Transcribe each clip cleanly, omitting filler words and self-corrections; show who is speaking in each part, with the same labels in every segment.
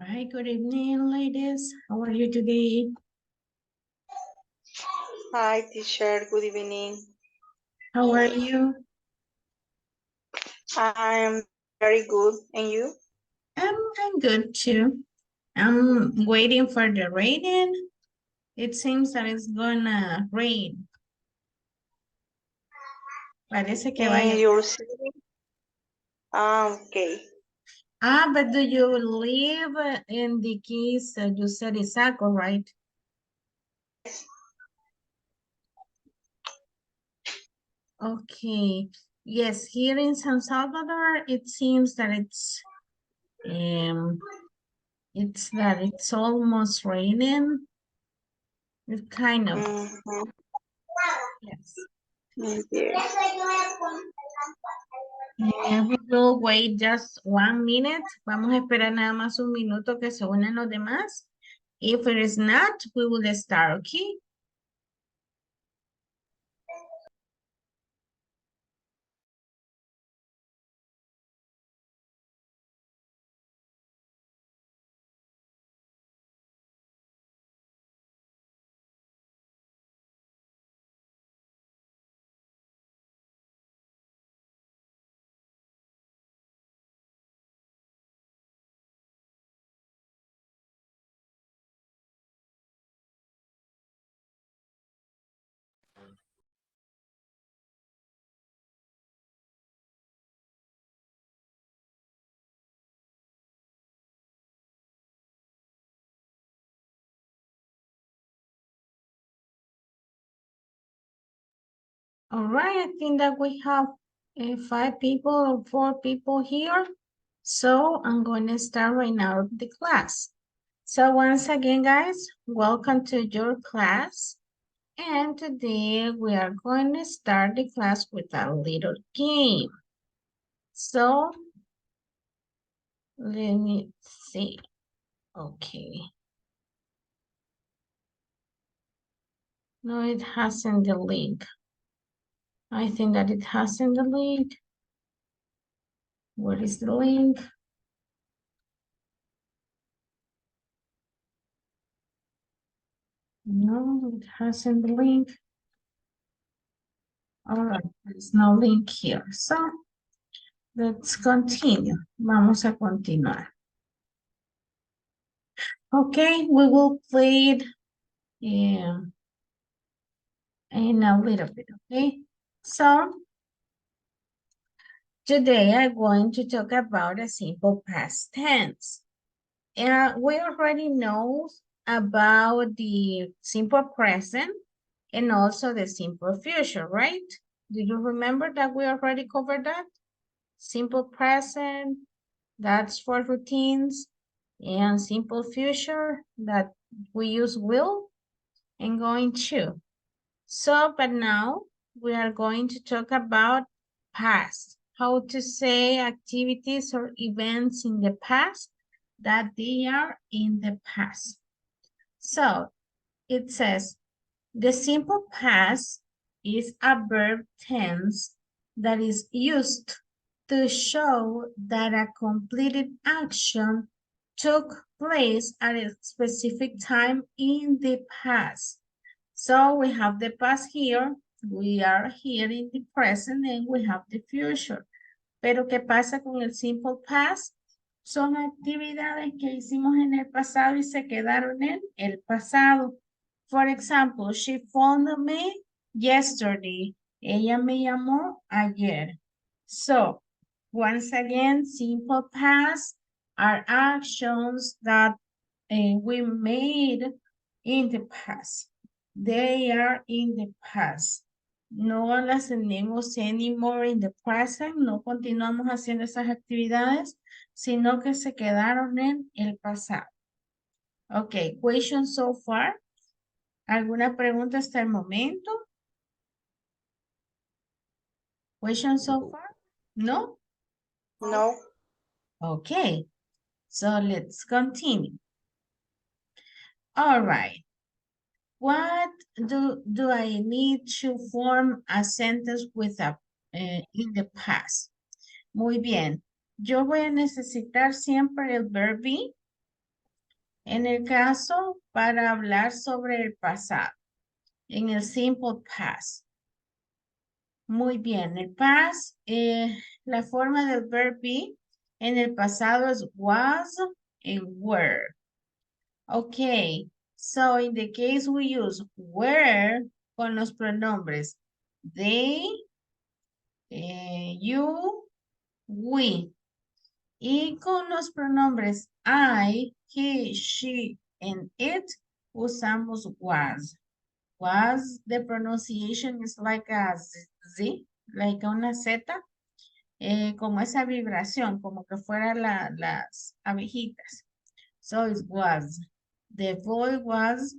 Speaker 1: Hi, good evening, ladies. How are you today?
Speaker 2: Hi, teacher. Good evening.
Speaker 1: How are you?
Speaker 2: I'm very good. And you?
Speaker 1: I'm good too. I'm waiting for the rain. It seems that it's gonna rain. Parece que va a
Speaker 2: In
Speaker 1: llover.
Speaker 2: your city? Okay.
Speaker 1: But do you live in the keys? You said Isaco, right? Okay. Yes, here in San Salvador, it seems that um it's almost raining. It kind of,
Speaker 2: Mm-hmm.
Speaker 1: yes.
Speaker 2: Yes.
Speaker 1: We will wait just 1 minute. Vamos a esperar nada más un minuto que se unan los demás. If it is not, we will start, okay? All right, I think that we have 5 people or 4 people here. So I'm going to start right now the class. So once again, guys, welcome to your class. And today we are going to start the class with a little game. So let me see. Okay. No, it hasn't the link. I think that it hasn't the link. Where is the link? No, it hasn't the link. All right, there's no link here. So let's continue. Vamos a continuar. Okay, we will play it in a little bit, okay? So today I'm going to talk about a simple past tense. We already know about the simple present and also the simple future, right? Do you remember that we already covered that? Simple present, that's for routines, and simple future that we use will and going to. So, but now we are going to talk about past, how to say activities or events in the past that they are in the past. So it says, the simple past is a verb tense that is used to show that a completed action took place at a specific time in the past. So we have the past here, we are here in the present, and we have the future. Pero ¿qué pasa con el simple past? Son actividades que hicimos en el pasado y se quedaron en el pasado. For example, she phoned me yesterday. Ella me llamó ayer. So, once again, simple past are actions that we made in the past. They are in the past. No las tenemos anymore in the present, no continuamos haciendo esas actividades, sino que se quedaron en el pasado. Ok, question so far. ¿Alguna pregunta hasta el momento? Question so far? No?
Speaker 2: No.
Speaker 1: Okay, so let's continue. All right. What do I need to form a sentence with a in the past? Muy bien. Yo voy a necesitar siempre el verb be En el caso para hablar sobre el pasado, en el simple past. Muy bien, el past, la forma del verb be en el pasado es was and were. Okay, so in the case we use were con los pronombres they, you, we. Y con los pronombres I, he, she, and it, usamos was. Was, the pronunciation is like a Z, like una Z, como esa vibración, como que fuera las abejitas. So it was. The boy was,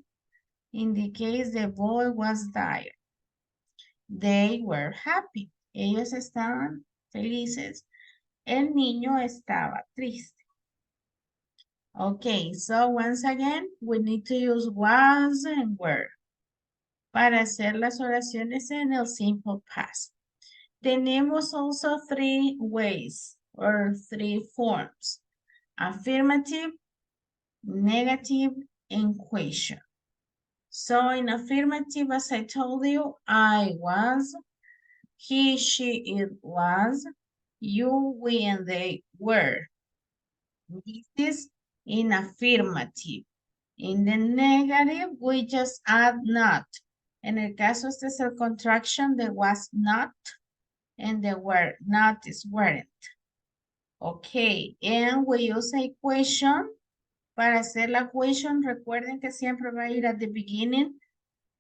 Speaker 1: indicates the boy was tired. They were happy. Ellos estaban felices. El niño estaba triste. Okay, so once again, we need to use was and were para hacer las oraciones en el simple past. Tenemos also three ways or three forms. Affirmative, negative, and question. So in affirmative, as I told you, I was, he, she, it was, you, we, and they were. This is in affirmative. In the negative, we just add not. En el caso, este es el contraction de was not, and the were not is weren't. Okay, and we use a question. Para hacer la question, recuerden que siempre va a ir at the beginning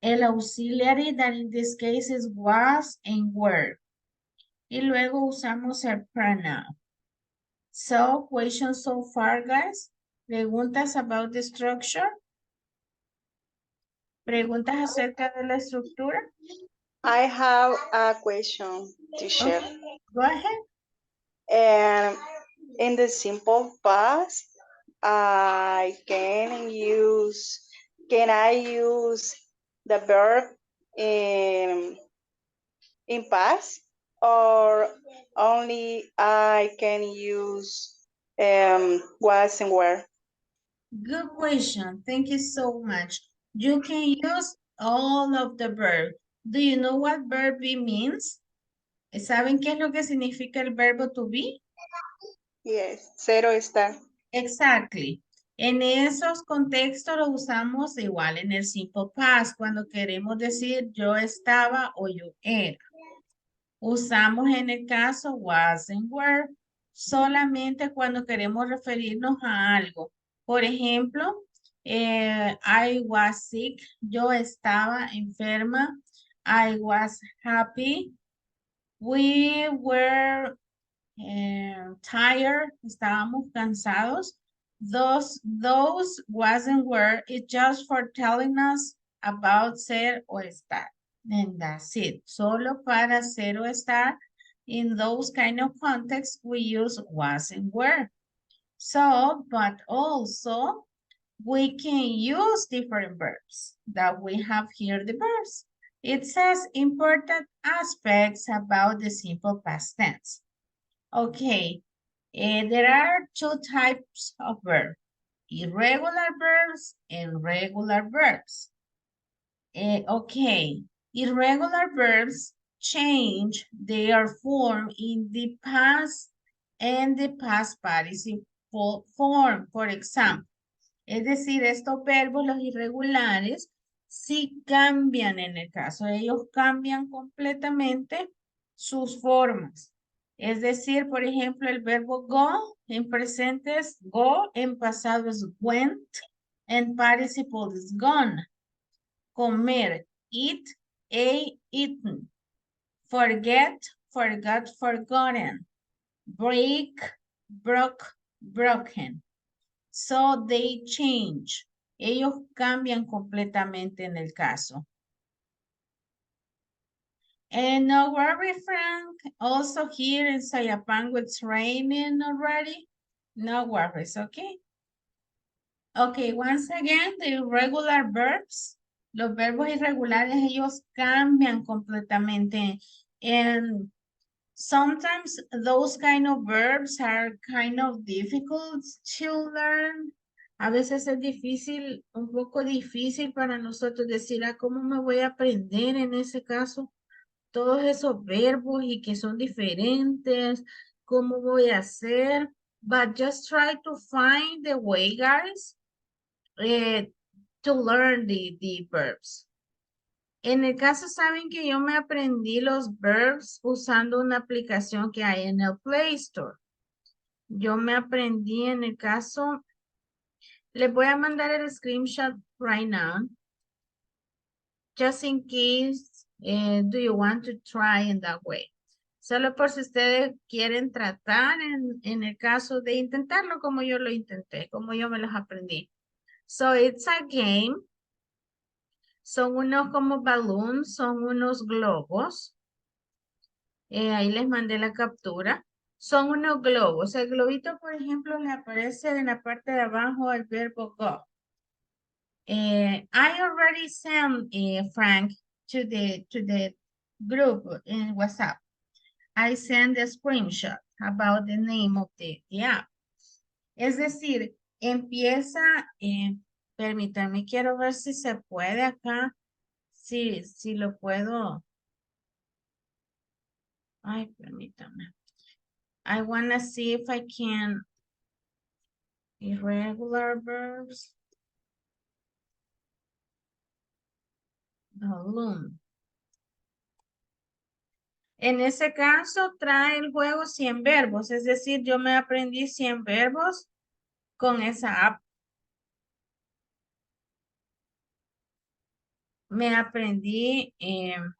Speaker 1: el auxiliary, that in this case is was and were. Y luego usamos el pronoun. So, questions so far, guys? ¿Preguntas about the structure? ¿Preguntas acerca de la estructura?
Speaker 2: I have a question to share.
Speaker 1: Okay, go ahead.
Speaker 2: And in the simple past, can I use the verb in past, or only I can use was and were?
Speaker 1: Good question. Thank you so much. You can use all of the verb. Do you know what verb be means? ¿Saben qué es lo que significa el verbo to be?
Speaker 2: Yes, cero está.
Speaker 1: Exactly. En esos contextos lo usamos igual en el simple past, cuando queremos decir yo estaba o yo era. Usamos en el caso was and were solamente cuando queremos referirnos a algo. Por ejemplo, I was sick, yo estaba enferma. I was happy. We were tired, estábamos cansados. Those was and were, it's just for telling us about ser o estar. And that's it. Solo para ser o estar, in those kind of contexts, we use was and were. So, but also, we can use different verbs that we have here, the verbs. It says important aspects about the simple past tense. Okay, there are two types of verbs, irregular verbs and regular verbs. Okay, irregular verbs change their form in the past and the past participle form, for example. Es decir, estos verbos, los irregulares, sí cambian en el caso. Ellos cambian completamente sus formas. Es decir, por ejemplo, el verbo go en presente es go, en pasado es went, en participle es gone. Comer, eat, ate, eaten. Forget, forgot, forgotten. Break, broke, broken. So they change. Ellos cambian completamente en el caso. And no worry, Frank. Also here in Sayapango, it's raining already. No worries, okay? Okay, once again, the irregular verbs. Los verbos irregulares, ellos cambian completamente. And sometimes those kind of verbs are kind of difficult to learn. A veces es difícil, un poco difícil para nosotros decir, ¿cómo me voy a aprender en ese caso todos esos verbos y que son diferentes? ¿Cómo voy a hacer? But just try to find the way, guys, to learn the verbs. En el caso, saben que yo me aprendí los verbs usando una aplicación que hay en el Play Store. Yo me aprendí en el caso, les voy a mandar el screenshot right now, just in case, do you want to try in that way? Solo por si ustedes quieren tratar en el caso de intentarlo como yo lo intenté, como yo me los aprendí. So it's a game. Son unos como balloons, son unos globos. Ahí les mandé la captura. Son unos globos. El globito, por ejemplo, le aparece en la parte de abajo el verbo go. I already sent Frank to the group in WhatsApp. I sent a screenshot about the name of the app. Es decir, empieza, permítanme, quiero ver si se puede acá, si lo puedo. Ay, permítame. I want to see if I can. Irregular verbs. Balloon. En ese caso, trae el juego 100 verbos. Es decir, yo me aprendí 100 verbos con esa app. Me aprendí en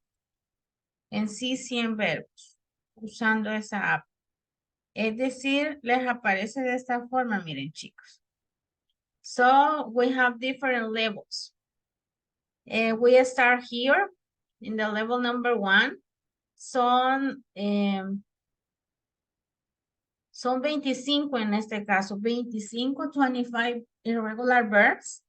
Speaker 1: sí 100 verbos usando esa app. Es decir, les aparece de esta forma, miren chicos. So, we have different levels. We start here in the level number 1. Son 25 en este caso. 25 irregular verbs.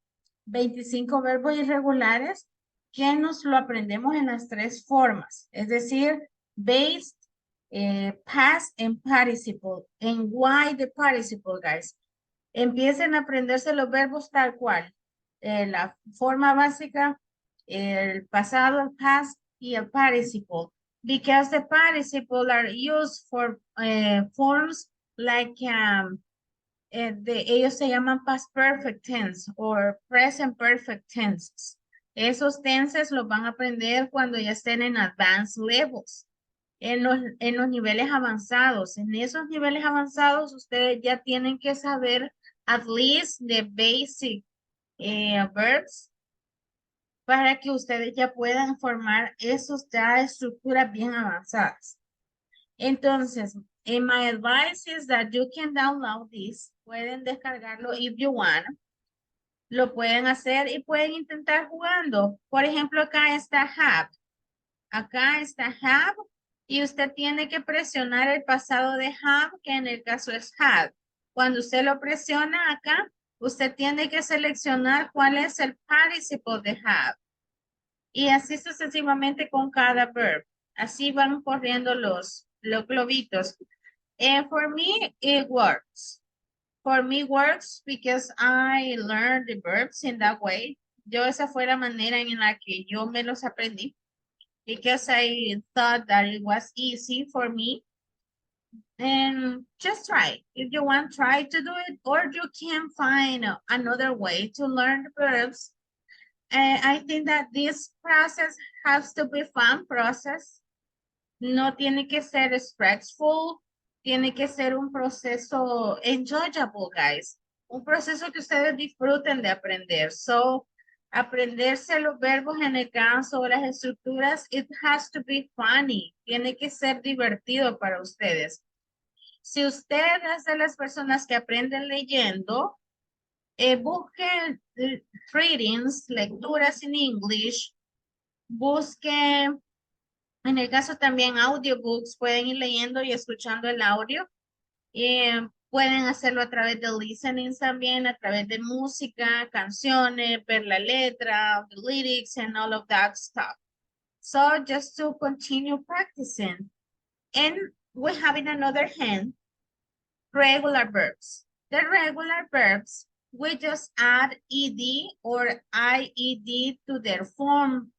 Speaker 1: 25 verbos irregulares que nos lo aprendemos en las 3 formas. Es decir, based, past, and participle. And why the participle, guys? Empiecen a aprenderse los verbos tal cual. La forma básica, el pasado, el past, y el participle. Because the participle are used for forms like, ellos se llaman past perfect tense or present perfect tenses. Esos tenses los van a aprender cuando ya estén en advanced levels. En los niveles avanzados. En esos niveles avanzados, ustedes ya tienen que saber at least the basic verbs para que ustedes ya puedan formar esos ya estructuras bien avanzadas. Entonces, my advice is that you can download this. Pueden descargarlo if you want. Lo pueden hacer y pueden intentar jugando. Por ejemplo, acá está have. Acá está have. Y usted tiene que presionar el pasado de have, que en el caso es had. Cuando usted lo presiona acá, usted tiene que seleccionar cuál es el participle de have. Y así sucesivamente con cada verb. Así van corriendo los globitos. And for me, it works. For me, works because I learned the verbs in that way. Yo, esa fue la manera en la que yo me los aprendí. Because I thought that it was easy for me. And just try. If you want, try to do it. Or you can find another way to learn the verbs. I think that this process has to be fun process. No tiene que ser stressful. Tiene que ser un proceso enjoyable, guys. Un proceso que ustedes disfruten de aprender. So, aprenderse los verbos en el caso o las estructuras, it has to be funny. Tiene que ser divertido para ustedes. Si usted es de las personas que aprenden leyendo, busquen readings, lecturas en English, busquen, en el caso también audiobooks, pueden ir leyendo y escuchando el audio. Pueden hacerlo a través de listening también, a través de música, canciones, ver la letra, the lyrics, and all of that stuff. So just to continue practicing. And we have in another hand, regular verbs. The regular verbs we just add ed or ied to their form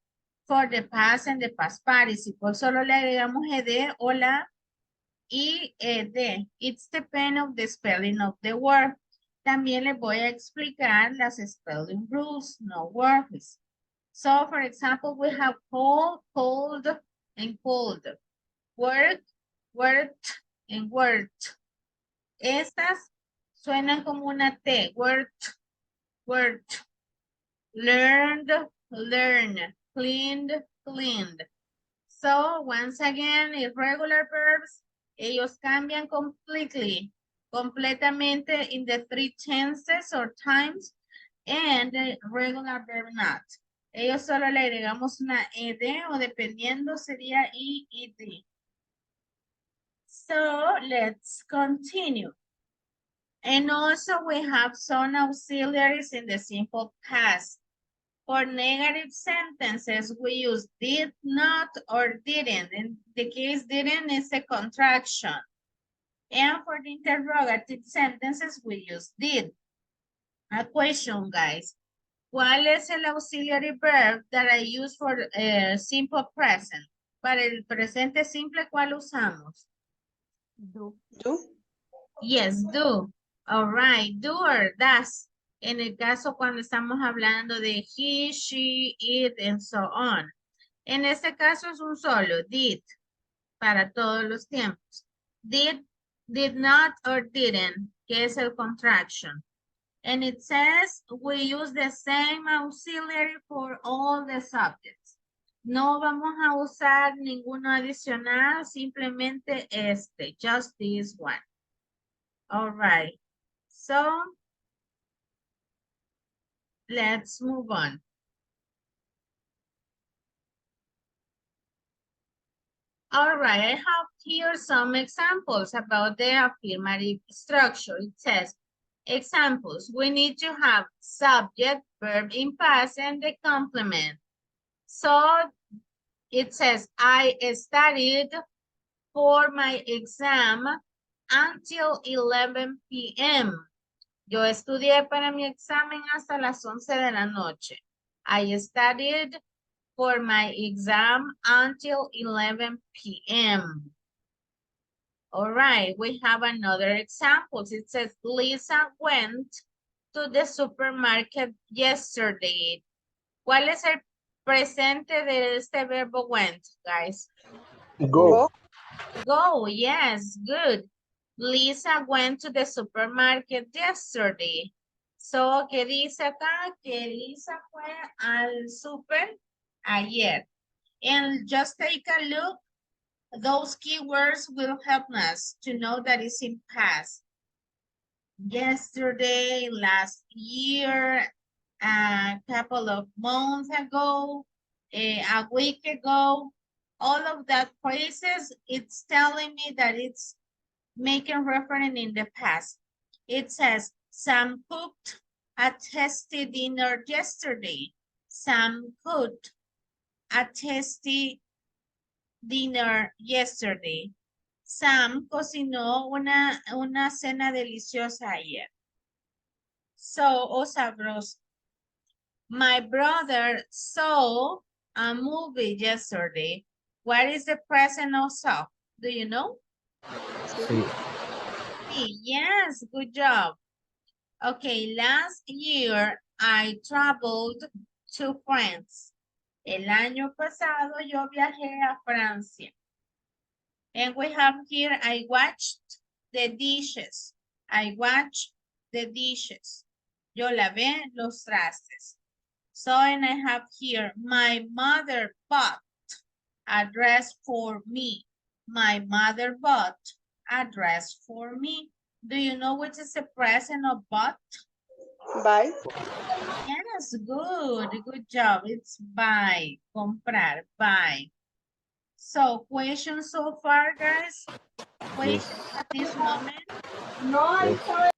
Speaker 1: for the past and the past participle. Solo le agregamos ed o la ied. It's depend of the spelling of the word. También les voy a explicar las spelling rules, no worries. So, for example, we have cold, cold, and cold. Work, worked, and worked. Estas suenan como una T. Worked, worked. Learned, learn. Cleaned, cleaned. So, once again, irregular verbs, ellos cambian completamente in the 3 tenses or times, and the regular verb not. Ellos solo le agregamos una ed o dependiendo sería ied. So, let's continue. And also we have some auxiliaries in the simple past. For negative sentences, we use did not or didn't. In the case didn't is a contraction. And for the interrogative sentences, we use did. A question, guys. ¿Cuál es el auxiliary verb that I use for simple present? Para el presente simple, ¿cuál usamos?
Speaker 2: Do.
Speaker 1: Yes, do. All right, do or does. En el caso cuando estamos hablando de he, she, it, and so on. En este caso es un solo, did, para todos los tiempos. Did not, or didn't, que es el contraction. And it says we use the same auxiliary for all the subjects. No vamos a usar ninguno adicional, simplemente este, just this one. All right, so let's move on. All right, I have here some examples about the affirmative structure. It says, examples, we need to have subject, verb in past, and the complement. So it says, I studied for my exam until 11 p.m. Yo estudié para mi examen hasta las 11 de la noche. I studied for my exam until 11 p.m. All right, we have another example. It says, Lisa went to the supermarket yesterday. ¿Cuál es el presente de este verbo went, guys?
Speaker 3: Go.
Speaker 1: Go, yes, good. Lisa went to the supermarket yesterday. So, ¿qué dice acá? Que Lisa fue al super ayer. And just take a look. Those keywords will help us to know that it's in past. Yesterday, last year, a couple of months ago, a week ago, all of that phrases, it's telling me that it's making reference in the past. It says, Sam cooked a tasty dinner yesterday. Sam cooked a tasty dinner yesterday. Sam cocinó una cena deliciosa ayer. So, o sabroso. My brother saw a movie yesterday. What is the present of saw? Do you know?
Speaker 3: Sí.
Speaker 1: Yes, good job. Okay, last year I traveled to France. El año pasado yo viajé a Francia. And we have here, I watched the dishes. I watched the dishes. Yo lavé los trastes. So, and I have here, my mother bought a dress for me. My mother bought a dress for me. Do you know which is the present of bought?
Speaker 2: Buy.
Speaker 1: Yes, good job. It's buy, comprar, buy. So, questions so far, guys? Questions at this moment?
Speaker 3: Yes.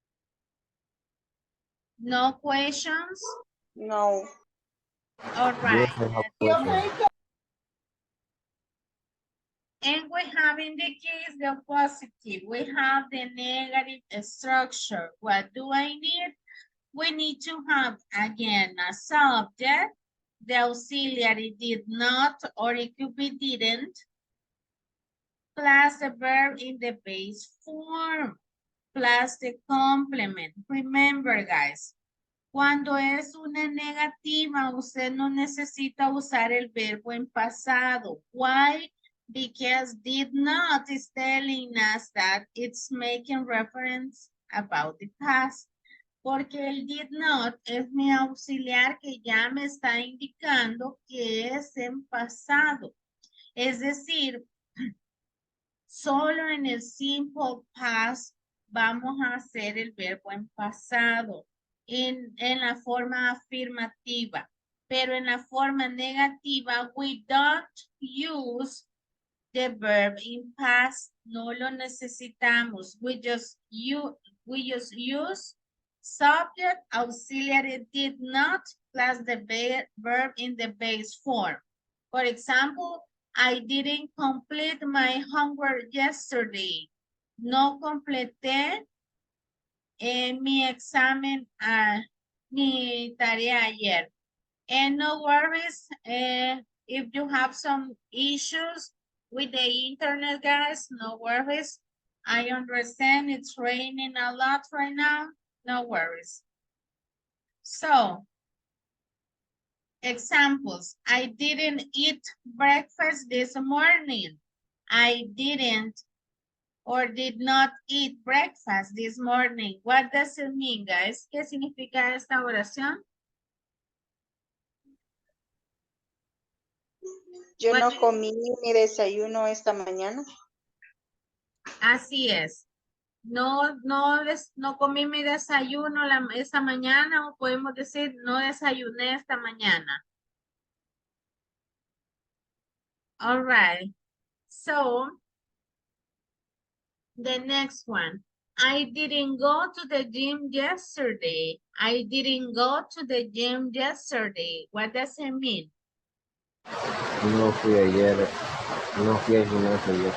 Speaker 1: No questions?
Speaker 2: No.
Speaker 1: All right.
Speaker 3: Yes, I have questions.
Speaker 1: And we have in the case the positive. We have the negative structure. What do I need? we need to have, again, a subject, the auxiliary did not, or it could be didn't, plus the verb in the base form, plus the complement. Remember, guys, cuando es una negativa, usted no necesita usar el verbo en pasado. Why? Because did not is telling us that it's making reference about the past. Porque el did not es mi auxiliar que ya me está indicando que es en pasado. Es decir, solo en el simple past vamos a hacer el verbo en pasado, en la forma afirmativa. Pero en la forma negativa, we don't use the verb in past. No lo necesitamos. We just use subject, auxiliary did not, plus the verb in the base form. For example, I didn't complete my homework yesterday. No completé mi examen, mi tarea ayer. And no worries, if you have some issues with the internet, guys, no worries. I understand it's raining a lot right now. No worries. So, examples. I didn't eat breakfast this morning. I didn't or did not eat breakfast this morning. What does it mean, guys? ¿Qué significa esta oración?
Speaker 2: Yo
Speaker 1: What
Speaker 2: no
Speaker 1: do you-
Speaker 2: comí mi desayuno esta mañana.
Speaker 1: Así es. No comí mi desayuno esta mañana, o podemos decir no desayuné esta mañana. All right. So, the next one. I didn't go to the gym yesterday. I didn't go to the gym yesterday. What does it mean?
Speaker 3: No fui ayer. No fui al gimnasio ayer.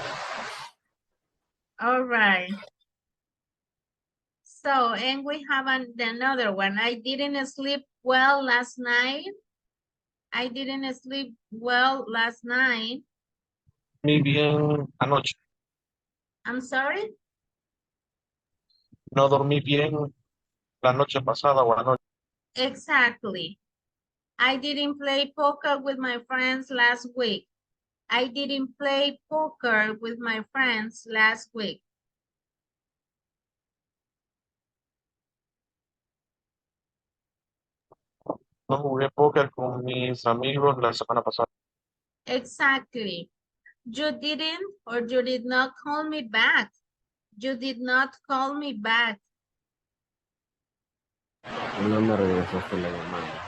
Speaker 1: All right. So, and we have another one. I didn't sleep well last night. I didn't sleep well last night.
Speaker 4: Dormí bien anoche.
Speaker 1: I'm sorry?
Speaker 4: No dormí bien la noche pasada o anoche.
Speaker 1: Exactly. I didn't play poker with my friends last week. I didn't play poker with my friends last week.
Speaker 4: No jugué póker con mis amigos la semana pasada.
Speaker 1: Exactly. You didn't or you did not call me back. You did not call me back.
Speaker 3: No me regresaste la llamada.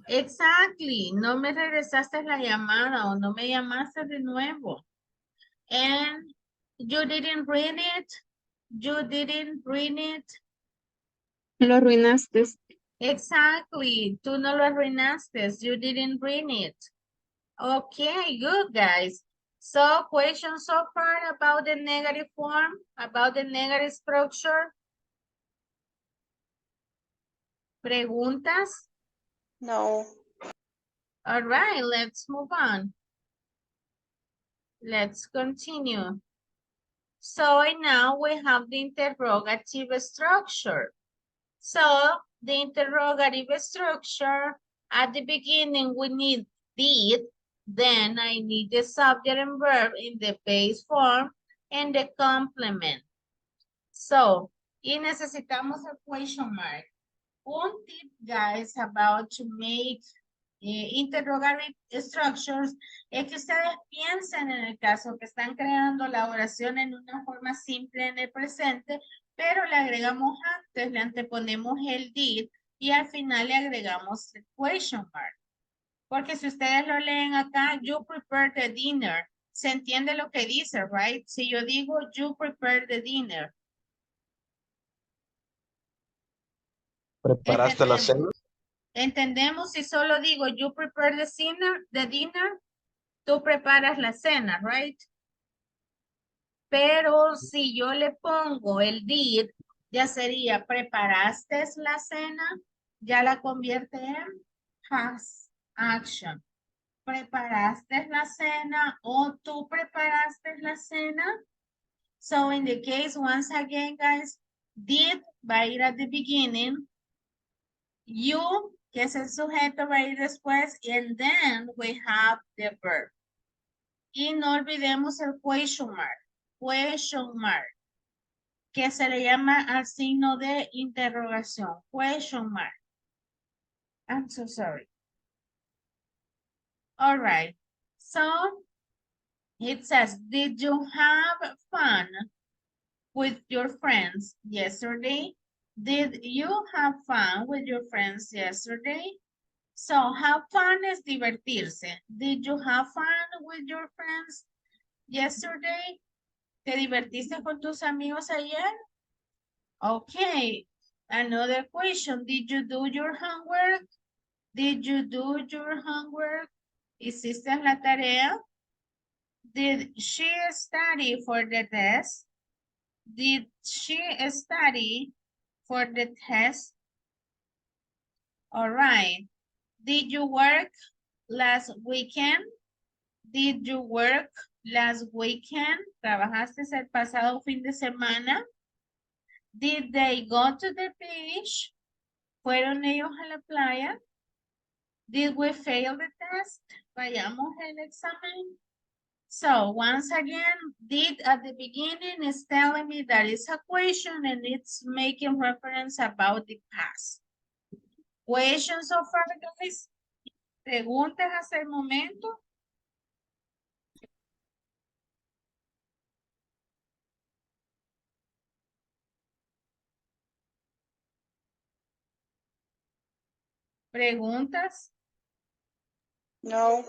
Speaker 1: Exactly. No me regresaste la llamada o no me llamaste de nuevo. And you didn't read it. You didn't read it.
Speaker 5: Lo arruinaste.
Speaker 1: Exactly. Tú no lo arruinaste. You didn't read it. Okay, good, guys. So, questions so far about the negative form, about the negative structure? ¿Preguntas?
Speaker 2: No.
Speaker 1: All right, let's move on. Let's continue. So, now we have the interrogative structure. So, the interrogative structure, at the beginning, we need did, then I need the subject and verb in the base form and the complement. So, y necesitamos a question mark. Un tip, guys, about to make interrogative structures es que ustedes piensen en el caso que están creando la oración en una forma simple en el presente, pero le agregamos antes, le anteponemos el did y al final le agregamos el question mark. Porque si ustedes lo leen acá, you prepare the dinner. Se entiende lo que dice, right? Si yo digo, you prepare the dinner.
Speaker 4: ¿Preparaste la cena?
Speaker 1: Entendemos si solo digo, you prepare the dinner, tú preparas la cena, right? Pero si yo le pongo el did, Ya sería, ¿preparaste la cena? Ya la convierte en past action. ¿Preparaste la cena o tú preparaste la cena? So in the case, once again, guys, did va a ir at the beginning. You, que es el sujeto, va a ir después. And then we have the verb. Y no olvidemos el question mark. Question mark. Que se le llama al signo de interrogación. Question mark. I'm so sorry. All right. So, it says, did you have fun with your friends yesterday? Did you have fun with your friends yesterday? So, have fun es divertirse. Did you have fun with your friends yesterday? ¿Te divertiste con tus amigos ayer? Okay. Another question. Did you do your homework? Did you do your homework? ¿Hiciste la tarea? Did she study for the test? Did she study for the test? All right. Did you work last weekend? Did you work last weekend? ¿Trabajaste el pasado fin de semana? Did they go to the beach? ¿Fueron ellos a la playa? Did we fail the test? ¿Fallamos el examen? So once again, did at the beginning is telling me that it's a question and it's making reference about the past. Questions so far, guys? ¿Preguntas hasta el momento? ¿Preguntas?
Speaker 2: No.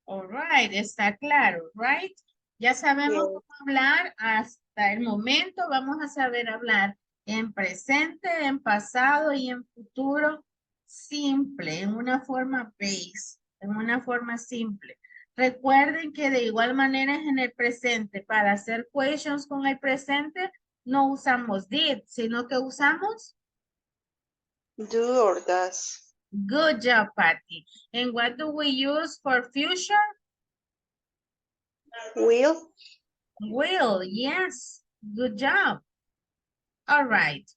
Speaker 1: All right, está claro, right? Ya sabemos
Speaker 2: Yes.
Speaker 1: cómo hablar hasta el momento. Vamos a saber hablar en presente, en pasado y en futuro simple, en una forma base, en una forma simple. Recuerden que de igual manera es en el presente. Para hacer questions con el presente no usamos did, sino que usamos
Speaker 2: Do or does.
Speaker 1: good job, Patty. And what do we use for future?
Speaker 2: Will.
Speaker 1: Will, yes, good job. All right.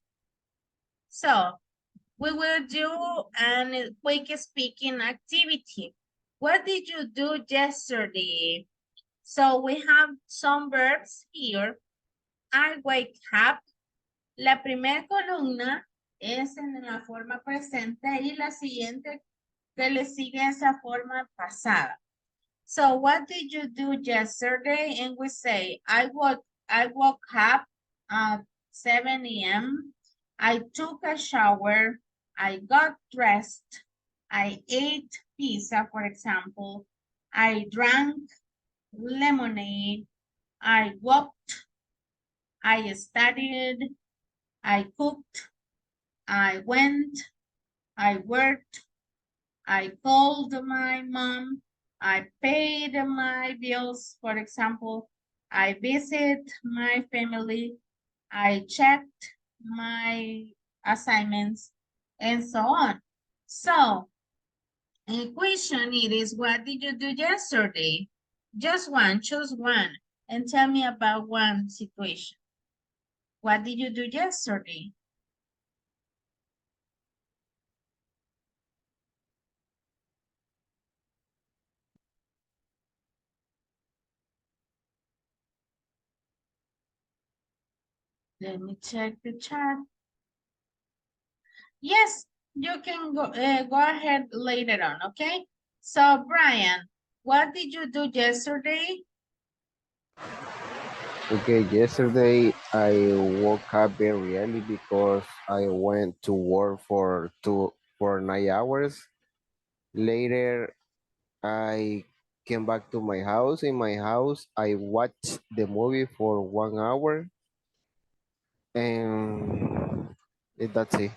Speaker 1: So we will do a quick speaking activity. What did you do yesterday? So we have some verbs here. I wake up. La primera columna es en la forma presente y la siguiente que le sigue esa forma pasada. So what did you do yesterday? And we say, I woke up at 7 a.m. I took a shower. I got dressed. I ate pizza, for example. I drank lemonade. I walked. I studied. I cooked. I went. I worked. I called my mom. I paid my bills, for example. I visit my family. I checked my assignments and so on. So, a question it is, what did you do yesterday? Just one, choose one, and tell me about one situation. What did you do yesterday? Let me check the chat. Yes, you can go ahead later on, okay? So, Brian, what did you do yesterday?
Speaker 3: Okay, yesterday I woke up very early because I went to work for 9 hours. Later, I came back to my house. In my house, I watched the movie for 1 hour, and that's it.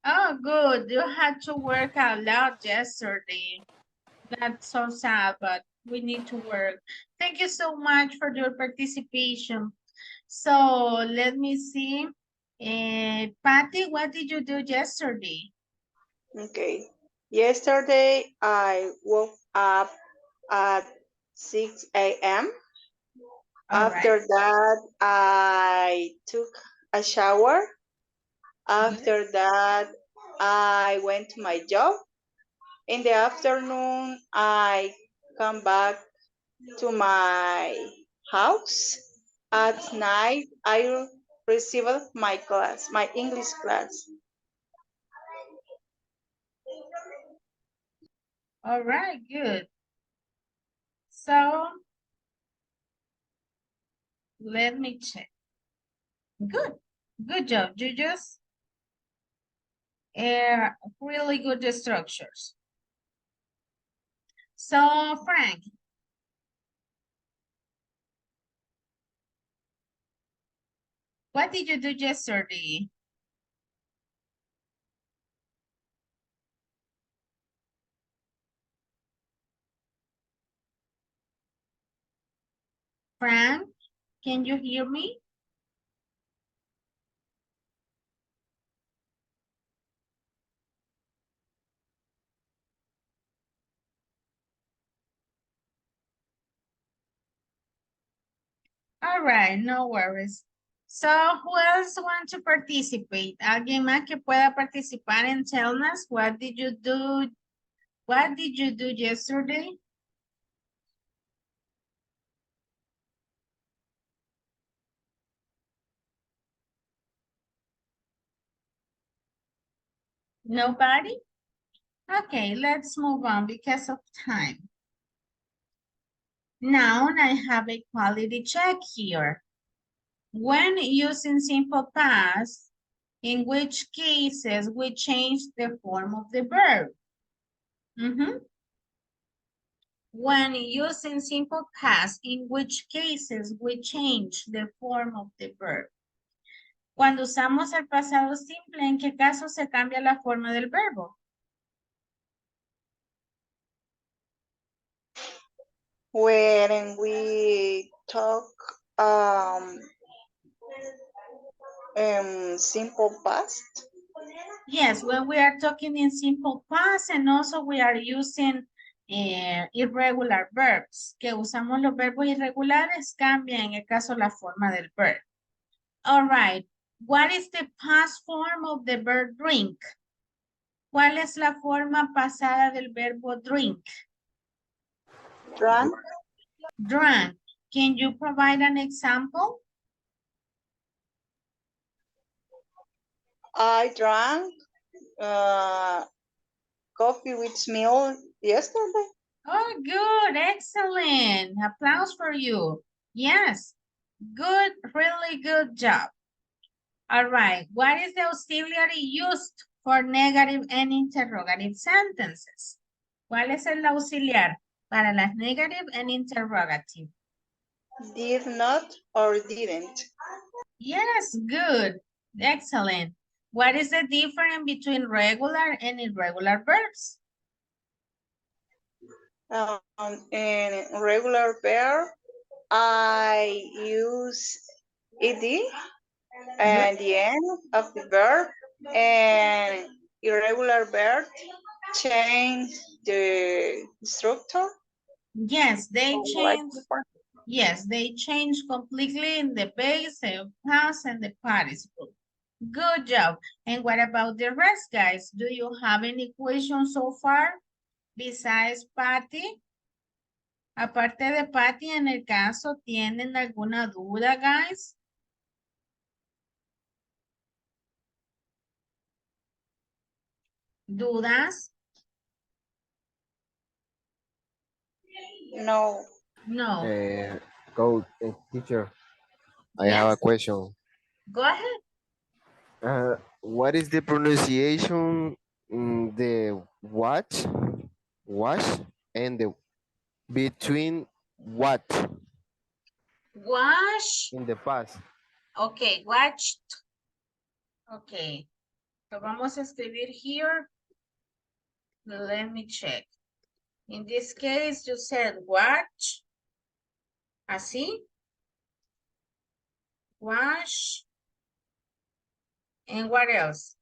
Speaker 1: Oh, good. You had to work a lot yesterday. That's so sad, but we need to work. Thank you so much for your participation. So let me see. Patty, what did you do yesterday?
Speaker 2: Okay. Yesterday, I woke up at 6 a.m.
Speaker 1: All right.
Speaker 2: After that, I took a shower. After that, I went to my job. In the afternoon, I come back to my house. At night, I received my class, my English class.
Speaker 1: All right, good. So, let me check. Good. Good job. You just really good structures. So, Frank. What did you do yesterday? Frank, can you hear me? All right, no worries. So, who else want to participate? ¿Alguien más que pueda participar and tell us what did you do? What did you do yesterday? Nobody? Okay, let's move on because of time. Now I have a quality check here. When using simple past, in which cases we change the form of the verb? When using simple past, in which cases we change the form of the verb? Cuando usamos el pasado simple, ¿en qué caso se cambia la forma del verbo?
Speaker 2: When we talk simple past.
Speaker 1: Yes, when we are talking in simple past and also we are using irregular verbs, que usamos los verbos irregulares, cambia en el caso la forma del verb. All right, what is the past form of the verb drink? ¿Cuál es la forma pasada del verbo drink?
Speaker 2: Drank.
Speaker 1: Drank. Can you provide an example?
Speaker 2: I drank coffee with milk yesterday.
Speaker 1: Oh, good, excellent. Applause for you. Yes, good, really good job. All right, what is the auxiliary used for negative and interrogative sentences? ¿Cuál es el auxiliar para las negative and interrogative?
Speaker 2: Did not or didn't.
Speaker 1: Yes, good, excellent. What is the difference between regular and irregular verbs?
Speaker 2: In regular verb, I use ed and the end of the verb, and irregular verb change the structure.
Speaker 1: Yes, they
Speaker 2: Like
Speaker 1: change.
Speaker 2: before.
Speaker 1: Yes, they change completely in the base, the past, and the participle. Good job. And what about the rest, guys? Do you have any questions so far besides Patty? Aparte de Patty, en el caso, ¿tienen alguna duda, guys? ¿Dudas?
Speaker 2: No.
Speaker 1: No.
Speaker 3: Teacher, I have a
Speaker 1: Yes,
Speaker 3: question.
Speaker 1: go ahead.
Speaker 3: What is the pronunciation the wash, and the between what
Speaker 1: Wash.
Speaker 3: in the past?
Speaker 1: Okay, watched. Okay. So vamos a escribir here. Let me check. In this case, you said watch. Así. Wash. And what else?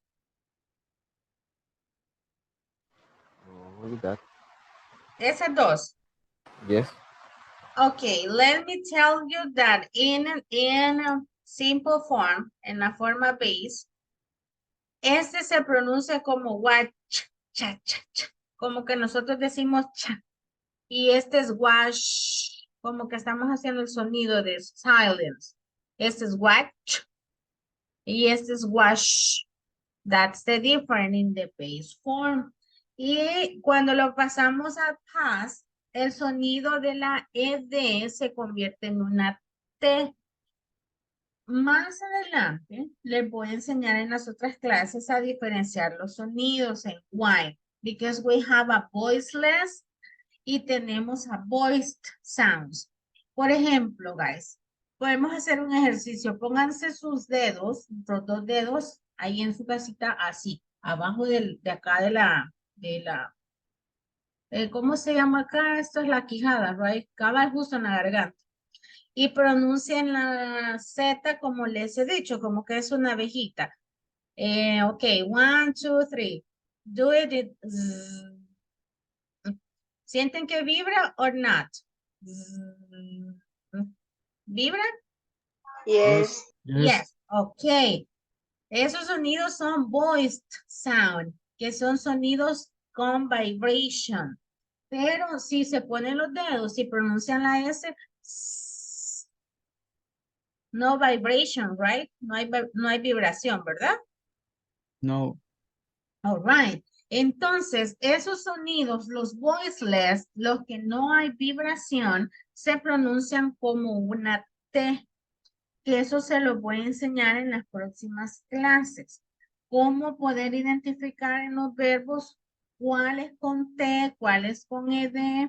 Speaker 3: Only that.
Speaker 1: Esas dos.
Speaker 3: Yes.
Speaker 1: Okay, let me tell you that in simple form, en la forma base, este se pronuncia como watch, cha, cha, cha, como que nosotros decimos cha. Y este es wash, como que estamos haciendo el sonido de silence. Este es watch y este es wash. That's the difference in the base form. Y cuando lo pasamos a past, el sonido de la ED se convierte en una T. Más adelante les voy a enseñar en las otras clases a diferenciar los sonidos en why. Because we have a voiceless y tenemos a voiced sounds. Por ejemplo, guys, podemos hacer un ejercicio. Pónganse sus dedos, los dos dedos, ahí en su casita, así, abajo de acá ¿cómo se llama acá? Esto es la quijada, right? Cabal justo en la garganta. Y pronuncien la Z como les he dicho, como que es una abejita. Ok, 1, 2, 3. Do it. ¿Sienten que vibra o not? ¿Vibra?
Speaker 2: Yes.
Speaker 1: Yes. Ok. Esos sonidos son voiced sound, que son sonidos con vibration. Pero si se ponen los dedos y pronuncian la S, no vibration, right? No hay vibración, ¿verdad?
Speaker 6: No.
Speaker 1: All right. Entonces, esos sonidos, los voiceless, los que no hay vibración, se pronuncian como una T, que eso se lo voy a enseñar en las próximas clases. Cómo poder identificar en los verbos cuáles con T, cuáles con ED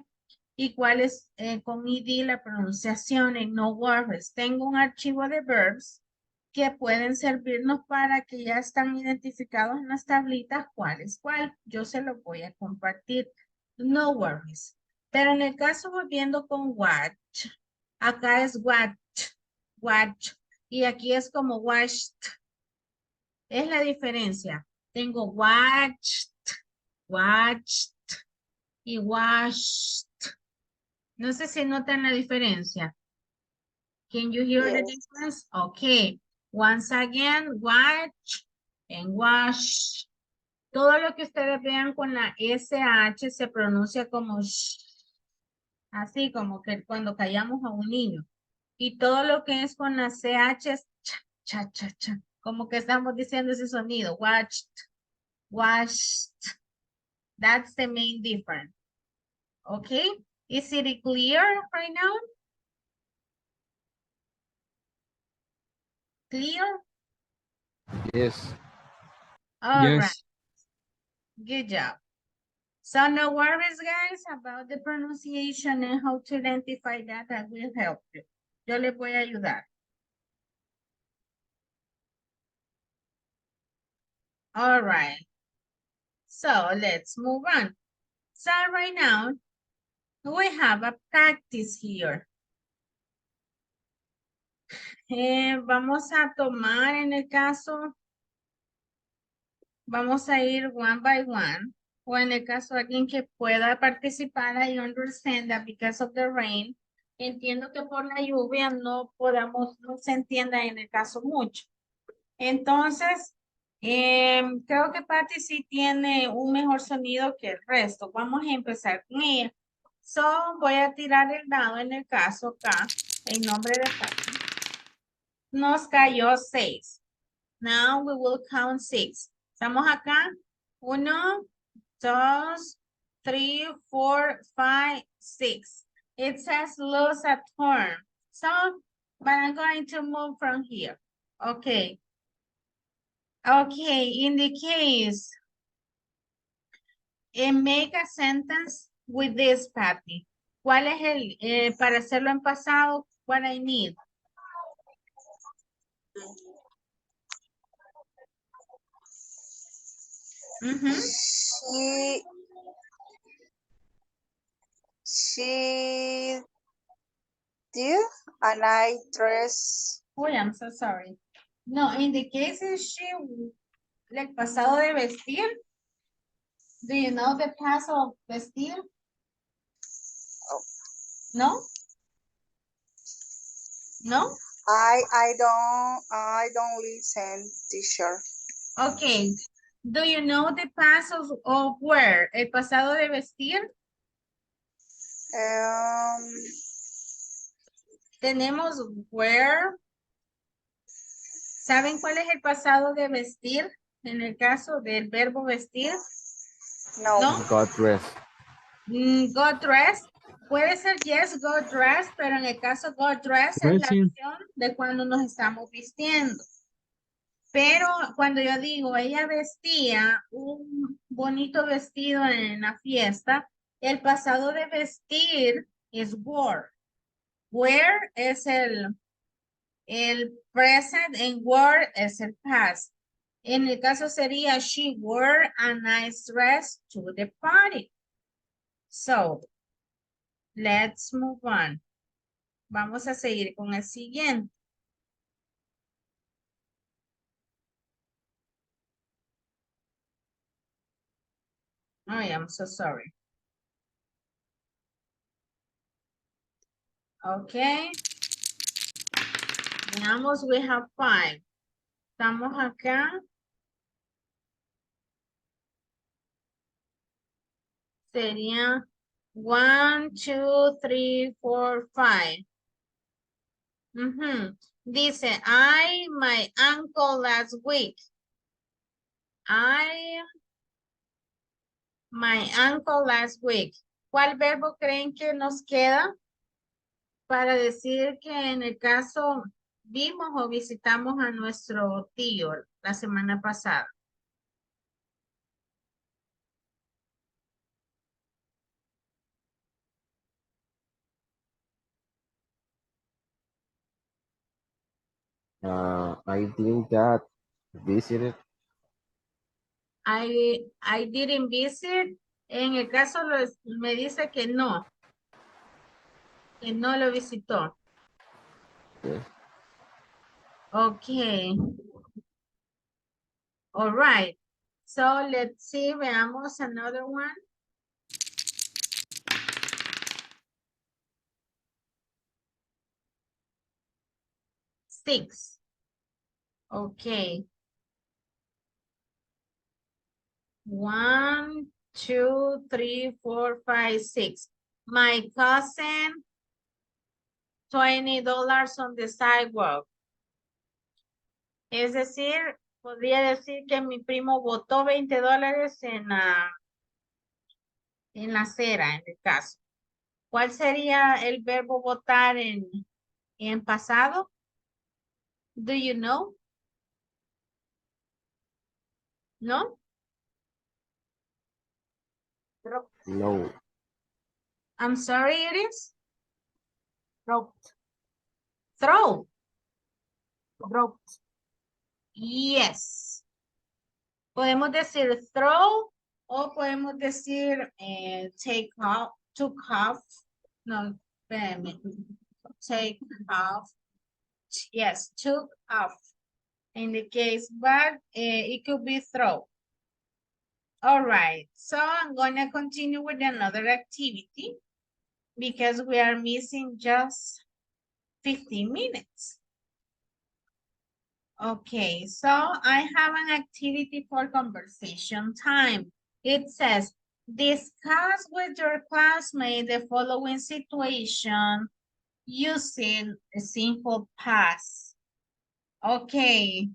Speaker 1: y cuáles con ID la pronunciación en no worries. Tengo un archivo de verbs que pueden servirnos para que ya están identificados en las tablitas cuál es cuál. Yo se lo voy a compartir. No worries. Pero en el caso volviendo con watch, acá es watch, y aquí es como watched. Es la diferencia. Tengo watched y washed. No sé si notan la diferencia. Can you hear the
Speaker 2: Yes.
Speaker 1: difference? Okay. Once again, watch and wash. Todo lo que ustedes vean con la SH se pronuncia como sh. Así como que cuando callamos a un niño. Y todo lo que es con la CH es cha, cha, cha, cha. Como que estamos diciendo ese sonido. Watched, washed. That's the main difference. Okay? Is it clear right now? Clear?
Speaker 3: Yes.
Speaker 1: All right.
Speaker 6: Yes.
Speaker 1: Good job. So no worries, guys, about the pronunciation and how to identify that. I will help you. Yo les voy a ayudar. All right. So let's move on. So right now, we have a practice here. Vamos a tomar en el caso, vamos a ir one by one. O en el caso alguien que pueda participar, I understand that because of the rain. Entiendo que por la lluvia no se entienda en el caso mucho. Entonces, creo que Patty sí tiene un mejor sonido que el resto. Vamos a empezar con ella. So, voy a tirar el dado en el caso acá, en nombre de Patty. Nos cayó 6. Now we will count 6. Estamos acá. 1, 2, 3, 4, 5, 6. It says lose a turn. So, but I'm going to move from here. Okay. Okay, in the case, make a sentence with this, Patty. ¿Cuál es el, para hacerlo en pasado, what I need?
Speaker 2: She did, and I dress.
Speaker 1: Oh, I'm so sorry. No, in the case is she, like pasado de vestir. Do you know the past of vestir? No? No?
Speaker 2: I don't listen, teacher.
Speaker 1: Okay. Do you know the past of wear? El pasado de vestir. Tenemos wear. ¿Saben cuál es el pasado de vestir? En el caso del verbo vestir.
Speaker 2: No.
Speaker 1: ¿No?
Speaker 3: Got dressed.
Speaker 1: Got dressed. Puede ser yes, got dressed, pero en el caso got dressed es la
Speaker 6: Dressing.
Speaker 1: acción de cuando nos estamos vistiendo. Pero cuando yo digo, ella vestía un bonito vestido en la fiesta, el pasado de vestir es wore. Wear es el present and wore es el past. En el caso sería, she wore a nice dress to the party. So, let's move on. Vamos a seguir con el siguiente. I am so sorry. Okay. Veamos, we have 5. Estamos acá. Sería 1, 2, 3, 4, 5. Dice, my uncle last week. My uncle last week. ¿Cuál verbo creen que nos queda para decir que en el caso vimos o visitamos a nuestro tío la semana pasada?
Speaker 3: I think that visited.
Speaker 1: I didn't visit. En el caso me dice que no lo visitó.
Speaker 3: Yes.
Speaker 1: Okay. All right. So let's see, veamos another one. Six. Okay. 1, 2, 3, 4, 5, 6. My cousin, $20 on the sidewalk. Es decir, podría decir que mi primo botó $20 en la acera, en el caso. ¿Cuál sería el verbo botar en pasado? Do you know? ¿No?
Speaker 3: No.
Speaker 1: I'm sorry, it is? Dropped. Throw. Dropped. Yes. Podemos decir throw o podemos decir take off, took off. No, espérame. Take off. Yes, took off. In the case, but it could be throw. All right, so I'm gonna continue with another activity because we are missing just 15 minutes. Okay, so I have an activity for conversation time. It says, discuss with your classmate the following situation using a simple past. Okay.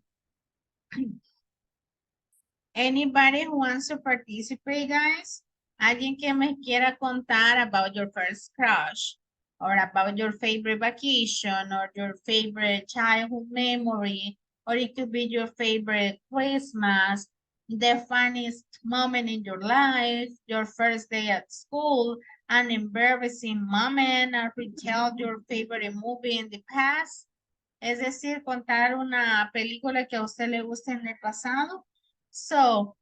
Speaker 1: Anybody who wants to participate, guys? Alguien que me quiera contar about your first crush or about your favorite vacation or your favorite childhood memory, or it could be your favorite Christmas, the funniest moment in your life, your first day at school, an embarrassing moment, or retell your favorite movie in the past. Es decir, contar una película que a usted le guste en el pasado. So,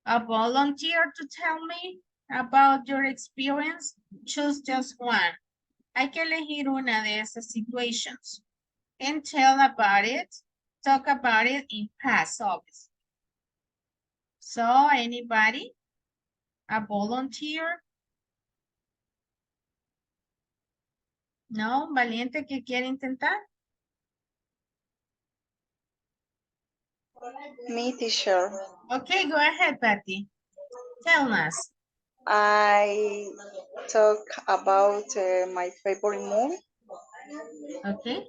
Speaker 1: a volunteer to tell me about your experience, choose just one. Hay que elegir una de esas situations and tell about it talk about it in past, obviously. So, anybody? A volunteer? No, valiente que quiere intentar.
Speaker 2: Me, teacher.
Speaker 1: Okay, go ahead, Patty. Tell us.
Speaker 2: I talk about my favorite movie.
Speaker 1: Okay.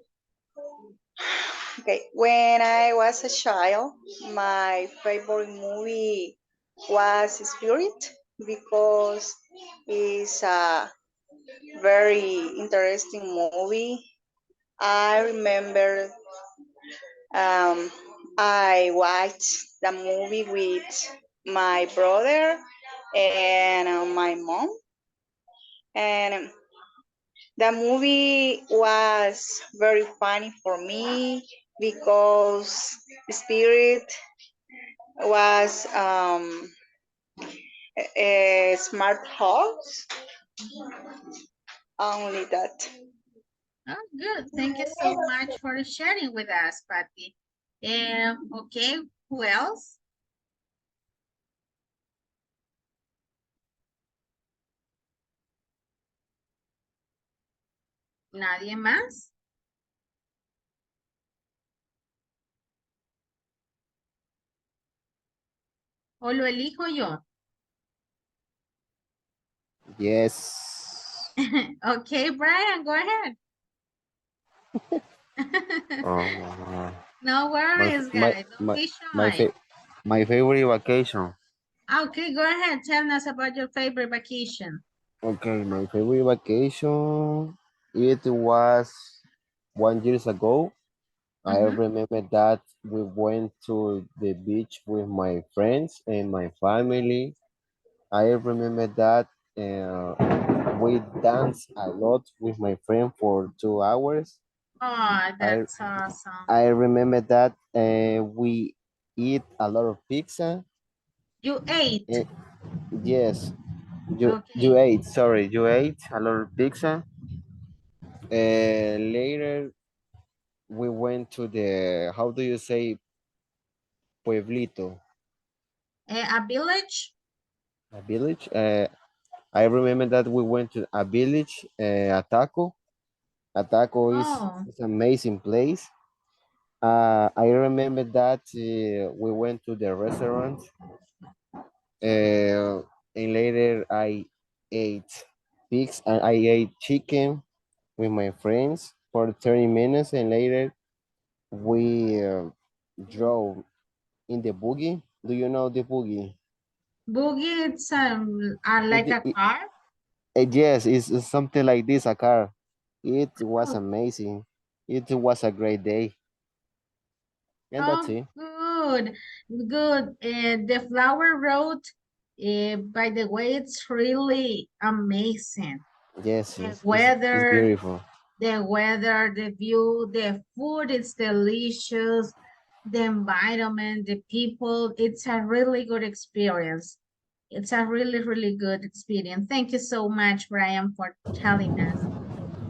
Speaker 2: Okay, when I was a child, my favorite movie was Spirit because it's a very interesting movie. I remember I watched the movie with my brother and my mom, and the movie was very funny for me because Spirit was a smart house. Only that.
Speaker 1: Oh, good. Thank you so much for sharing with us, Patty. Okay, who else? ¿Nadie más? ¿O lo elijo yo?
Speaker 3: Yes.
Speaker 1: Okay, Brian, go ahead.
Speaker 3: Uh,
Speaker 1: No
Speaker 3: my
Speaker 1: worries,
Speaker 3: my
Speaker 1: guys. Don't
Speaker 3: my
Speaker 1: be
Speaker 3: my
Speaker 1: shy.
Speaker 3: fa my favorite vacation.
Speaker 1: Okay, go ahead. Tell us about your favorite vacation.
Speaker 3: Okay, my favorite vacation. It was 1 years ago. I
Speaker 1: Mhm.
Speaker 3: remember that we went to the beach with my friends and my family. I remember that we danced a lot with my friend for 2 hours.
Speaker 1: Oh,
Speaker 3: I
Speaker 1: that's awesome.
Speaker 3: I remember that we eat a lot of pizza.
Speaker 1: You ate.
Speaker 3: Eh, yes, you
Speaker 1: Okay.
Speaker 3: ate. Sorry, you ate a lot of pizza. Later we went to the, how do you say, pueblito,
Speaker 1: A village?
Speaker 3: a village. I remember that we went to a village, Ataco. Ataco
Speaker 1: Oh,
Speaker 3: is an amazing place. I remember that we went to the restaurant, and later I ate pigs and I ate chicken with my friends for 30 minutes, and later we drove in the boogie. Do you know the boogie?
Speaker 1: boogie, it's
Speaker 3: It,
Speaker 1: like a
Speaker 3: it,
Speaker 1: car?
Speaker 3: yes, it's something like this, a car. It was
Speaker 1: Oh,
Speaker 3: amazing. It was a great day. And that's
Speaker 1: oh,
Speaker 3: it.
Speaker 1: good, good. The Flower Road, by the way, it's really amazing.
Speaker 3: Yes,
Speaker 1: The
Speaker 3: it's
Speaker 1: weather,
Speaker 3: beautiful.
Speaker 1: the view, the food is delicious, the environment, the people, it's a really good experience. It's a really, really good experience. Thank you so much, Brian, for telling us.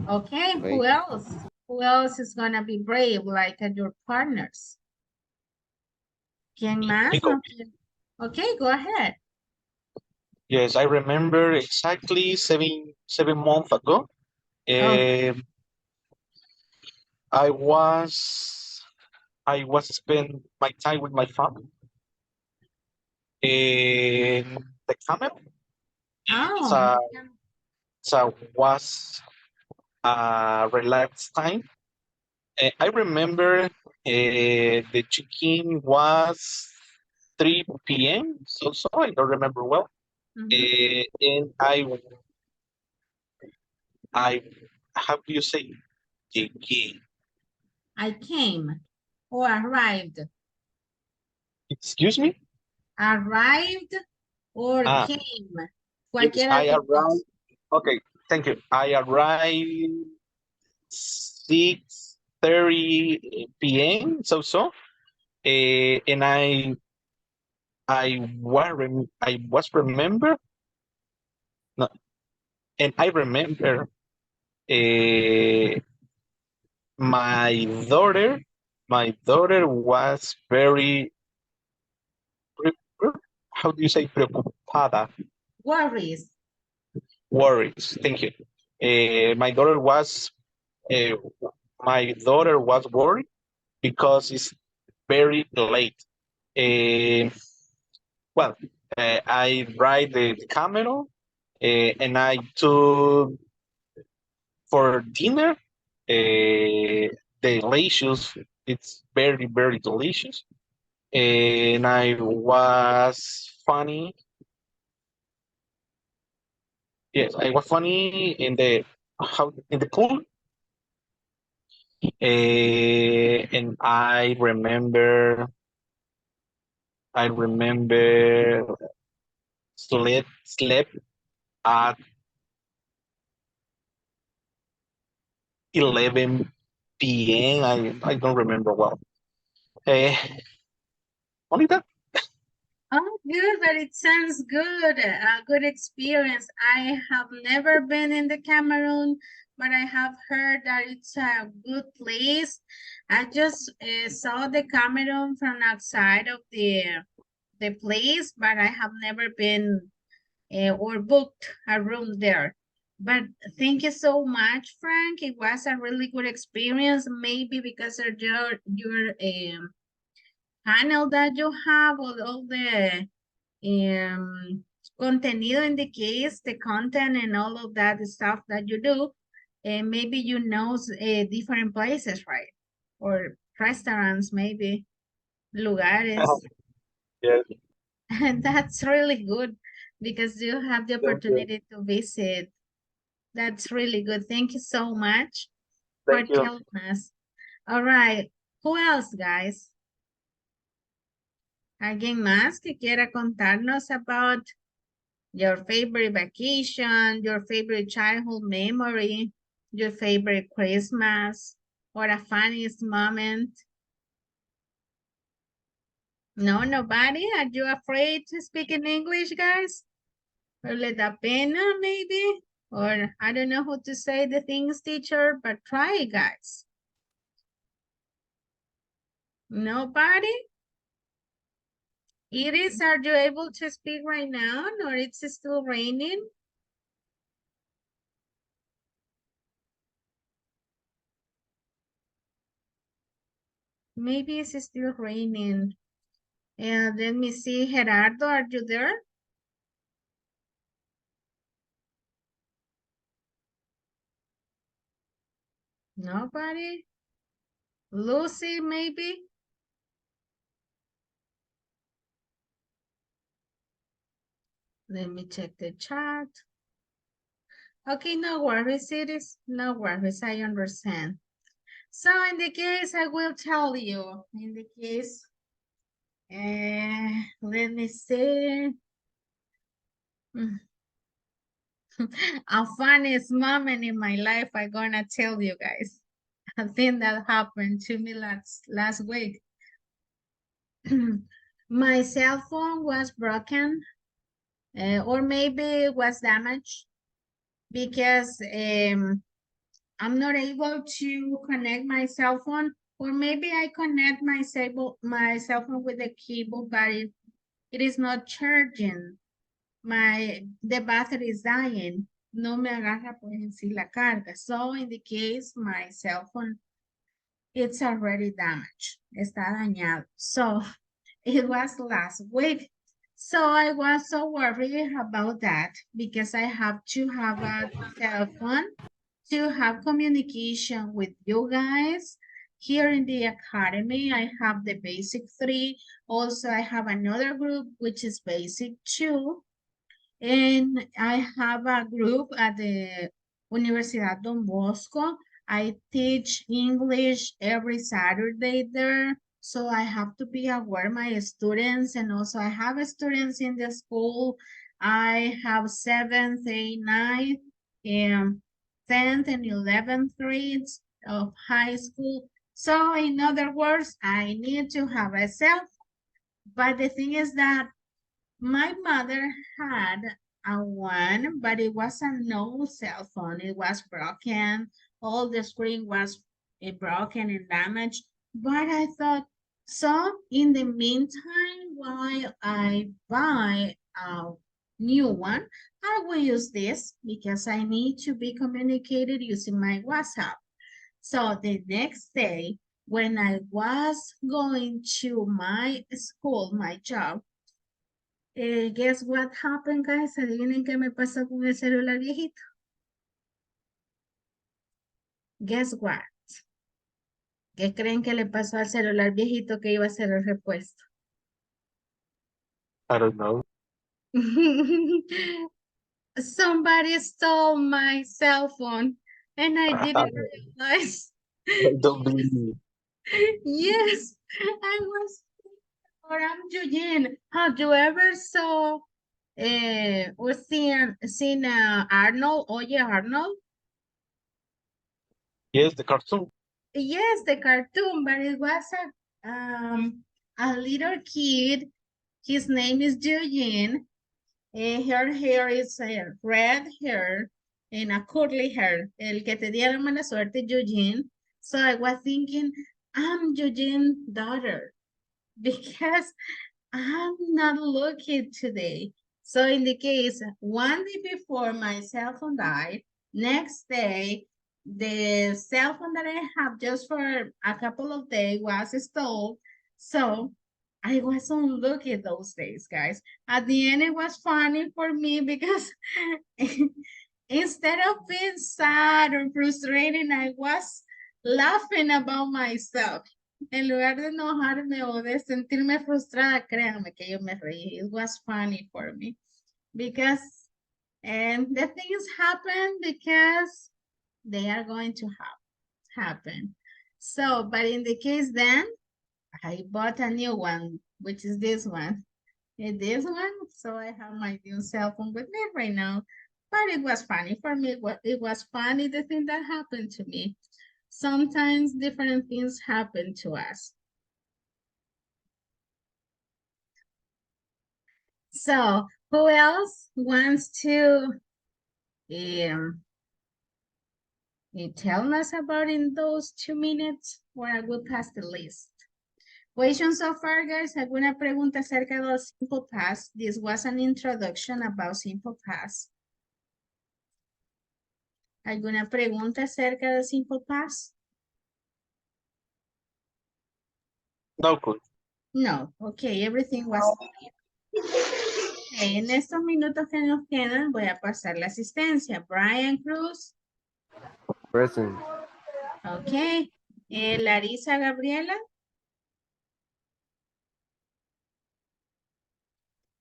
Speaker 1: Okay, who
Speaker 3: Great.
Speaker 1: else? Who else is gonna be brave like your partners? ¿Quién más?
Speaker 4: Nico.
Speaker 1: Okay, go ahead.
Speaker 4: Yes, I remember exactly 7 months ago.
Speaker 1: Oh,
Speaker 4: Um, I was I was spend my time with my family in the camel.
Speaker 1: oh,
Speaker 4: So so was a relaxed time. I remember the check-in was 3 p.m. So I don't remember well.
Speaker 1: mhm.
Speaker 4: And I how do you say check-in?
Speaker 1: I came or arrived.
Speaker 4: Excuse me?
Speaker 1: Arrived or
Speaker 4: Ah,
Speaker 1: came.
Speaker 4: yes,
Speaker 1: Cualquiera de
Speaker 4: I
Speaker 1: los
Speaker 4: arrived.
Speaker 1: dos.
Speaker 4: Okay, thank you. I arrived 6:30 p.m. And I was remember no, and I remember uh, my daughter My daughter was very, how do you say, preocupada,
Speaker 1: Worries.
Speaker 4: worried. Thank you. My daughter was, uh, worried because it's very late. Uh, well, I ride the camera, and I took for dinner. Delicious. It's very, very delicious. And I was funny. Yes, I was funny in the pool. And I remember slept at 11 p.m. I don't remember well. Uh, Only that.
Speaker 1: Oh, good, but it sounds good. A good experience. I have never been in the Cameroon, but I have heard that it's a good place. I just saw the Cameroon from outside of the place, but I have never been or booked a room there. But thank you so much, Frank. It was a really good experience. Maybe because of your panel that you have, all the contenido in the case, the content and all of that stuff that you do, and maybe you know different places, right? Or restaurants, maybe lugares.
Speaker 4: Yes,
Speaker 1: And that's really good because you have the
Speaker 4: thank you.
Speaker 1: opportunity to visit. That's really good. Thank you so much for
Speaker 4: Thank you.
Speaker 1: telling us. All right. Who else, guys? ¿Alguien más que quiera contarnos about your favorite vacation, your favorite childhood memory, your favorite Christmas, or a funniest moment? No, nobody? Are you afraid to speak in English, guys? Or le da pena, maybe? Or I don't know how to say the things, teacher, but try it, guys. Nobody? Iris, are you able to speak right now, or it's still raining? Maybe it's still raining. And let me see, Gerardo, are you there? Nobody? Lucy, maybe? Let me check the chat. Okay, no worries, Iris. No worries, I understand. So in the case, I will tell you. In the case, let me see. A funniest moment in my life, I'm gonna tell you guys. A thing that happened to me last week. My cell phone was broken, or maybe it was damaged because I'm not able to connect my cell phone, or maybe I connect my cell phone with the cable, but it is not charging. The battery is dying. No me agarra pues en sí la carga. So in the case, my cell phone, it's already damaged. Está dañado. So it was last week. So I was so worried about that because I have to have a cell phone to have communication with you guys. Here in the academy, I have the basic 3. Also, I have another group, which is basic 2. And I have a group at the Universidad Don Bosco. I teach English every Saturday there. So I have to be aware of my students, and also I have students in the school. I have 7th, 8th, 9th, and 10th and 11th grades of high school. So in other words, I need to have a cell phone. But the thing is that my mother had a one, but it was a no cell phone. It was broken. All the screen was broken and damaged. But I thought, so in the meantime, while I buy a new one, I will use this because I need to be communicated using my WhatsApp. So the next day, when I was going to my school, my job, guess what happened, guys? Adivinen qué me pasó con el celular viejito. Guess what? ¿Qué creen que le pasó al celular viejito que iba a ser el repuesto?
Speaker 4: I don't know.
Speaker 1: Somebody stole my cell phone and I didn't realize.
Speaker 4: I don't believe.
Speaker 1: Yes, I was, or I'm Eugene. Have you ever saw or seen Arnold? Oye, Arnold?
Speaker 4: Yes, the cartoon.
Speaker 1: Yes, the cartoon, but it was a little kid. His name is Eugene. Her hair is red hair and a curly hair. El que te dio la mala suerte, Eugene. So I was thinking, I'm Eugene's daughter because I'm not looking today. So in the case, one day before my cell phone died, next day, the cell phone that I have just for a couple of days was stolen. So I wasn't looking those days, guys. At the end, it was funny for me because instead of being sad or frustrated, I was laughing about myself. En lugar de enojarme o de sentirme frustrada, créanme que yo me reí. It was funny for me because the things happen because they are going to happen. So, but in the case then, I bought a new one, which is this one. This one, so I have my new cell phone with me right now. But it was funny for me. It was funny the thing that happened to me. Sometimes different things happen to us. So who else wants to tell us about in those 2 minutes? Or I will pass the list. Question so far, guys? ¿Alguna pregunta acerca del Simple Past? This was an introduction about Simple Past. ¿Alguna pregunta acerca del Simple Past?
Speaker 4: No good.
Speaker 1: No, okay, everything was clear. Okay, en estos minutos que nos quedan voy a pasar la asistencia. Brian Cruz,
Speaker 3: Present.
Speaker 1: okay. Larisa Gabriela.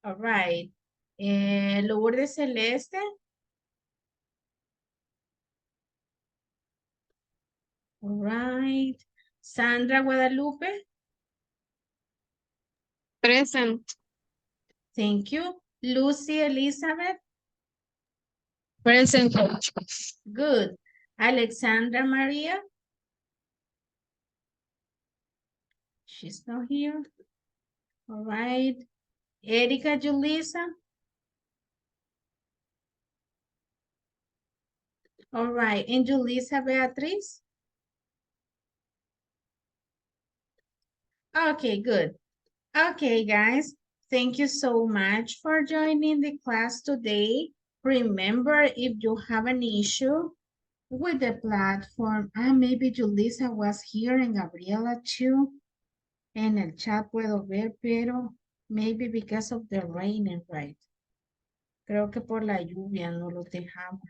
Speaker 1: All right. Lourdes Celeste. All right. Sandra Guadalupe.
Speaker 5: Present.
Speaker 1: Thank you. Lucy Elizabeth.
Speaker 5: Present, coach.
Speaker 1: Good. Alexandra Maria. She's not here. All right. Erika Julissa. All right. And Julissa Beatriz. Okay, good. Okay, guys. Thank you so much for joining the class today. Remember, if you have an issue with the platform, maybe Julissa was here and Gabriela too. En el chat puedo ver, pero maybe because of the rain, right? Creo que por la lluvia no lo dejamos.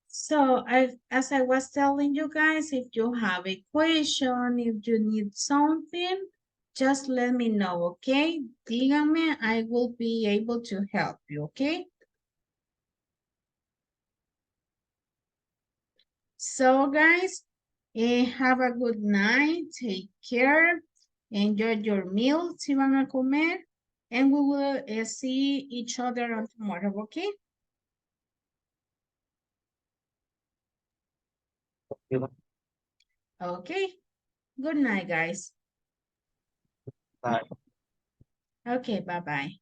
Speaker 1: So, as I was telling you guys, if you have a question, if you need something, just let me know, okay? Dígame, I will be able to help you, okay? So, guys, have a good night. Take care. Enjoy your meal si van a comer. And we will see each other on tomorrow, okay? Okay. Good night, guys.
Speaker 4: Bye.
Speaker 1: Okay, bye-bye.